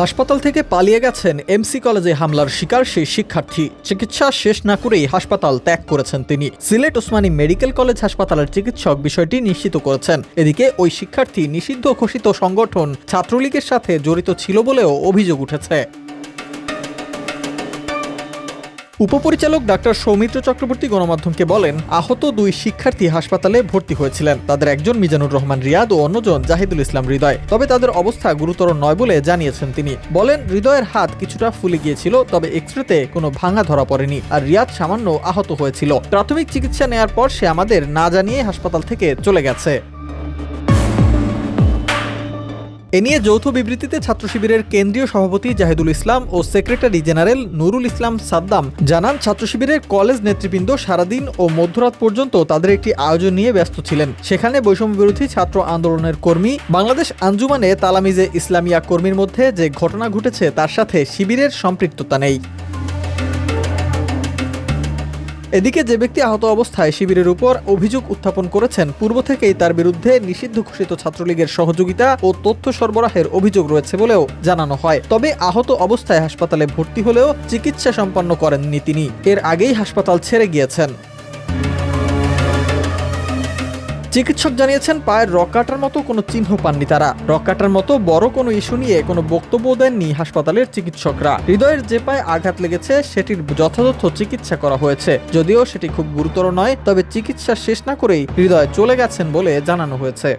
হাসপাতাল থেকে পালিয়ে গেছেন এমসি কলেজে হামলার শিকার সেই শিক্ষার্থী। চিকিৎসা শেষ না করেই হাসপাতাল ত্যাগ করেছেন তিনি। সিলেট ওসমানী মেডিকেল কলেজ হাসপাতালের চিকিৎসক বিষয়টি নিশ্চিত করেছেন। এদিকে ওই শিক্ষার্থী নিষিদ্ধ ঘোষিত সংগঠন ছাত্রলীগের সাথে জড়িত ছিল বলেও অভিযোগ উঠেছে। উপপরিচালক ডাক্তার সৌমিত্র চক্রবর্তী গণমাধ্যমকে বলেন, আহত দুই শিক্ষার্থী হাসপাতালে ভর্তি হয়েছিলেন। তাদের একজন মিজানুর রহমান রিয়াদ ও অন্যজন জাহিদুল ইসলাম হৃদয়। তবে তাদের অবস্থা গুরুতর নয় বলে জানিয়েছেন তিনি। বলেন, হৃদয়ের হাত কিছুটা ফুলে গিয়েছিল, তবে এক্সরেতে কোনো ভাঙা ধরা পড়েনি। আর রিয়াদ সামান্য আহত হয়েছিল। প্রাথমিক চিকিৎসা নেয়ার পর সে আমাদের না জানিয়ে হাসপাতাল থেকে চলে গেছে। এ নিয়ে যৌথ বিবৃতিতে ছাত্র শিবিরের কেন্দ্রীয় সভাপতি জাহিদুল ইসলাম ও সেক্রেটারি জেনারেল নুরুল ইসলাম সাদ্দাম জানান, ছাত্র শিবিরের কলেজ নেতৃবৃন্দ সারাদিন ও মধ্যরাত পর্যন্ত তাদের একটি আয়োজন নিয়ে ব্যস্ত ছিলেন। সেখানে বৈষম্য বিরোধী ছাত্র আন্দোলনের কর্মী বাংলাদেশ আঞ্জুমানে তালামিজে ইসলামিয়া কর্মীর মধ্যে যে ঘটনা ঘটেছে তার সাথে শিবিরের সম্পৃক্ততা নেই। এদিকে যে ব্যক্তি আহত অবস্থায় শিবিরের উপর অভিযোগ উত্থাপন করেছেন, পূর্ব থেকেই তার বিরুদ্ধে নিষিদ্ধ ঘোষিত ছাত্রলীগের সহযোগিতা ও তথ্য সরবরাহের অভিযোগ রয়েছে বলেও জানানো হয়। তবে আহত অবস্থায় হাসপাতালে ভর্তি হলেও চিকিৎসা সম্পন্ন করেননি তিনি। এর আগেই হাসপাতাল ছেড়ে গিয়েছেন। চিকিৎসক জানিয়েছেন, পায়ের রক কাটার মতো কোনো চিহ্ন পাননি তারা। রক কাটার মতো বড় কোনো ইস্যু নিয়ে কোনো বক্তব্য দেননি হাসপাতালের চিকিৎসকরা। হৃদয়ের যে পায়ে আঘাত লেগেছে সেটির যথাযথ চিকিৎসা করা হয়েছে। যদিও সেটি খুব গুরুতর নয়, তবে চিকিৎসা শেষ না করেই হৃদয় চলে গেছেন বলে জানানো হয়েছে।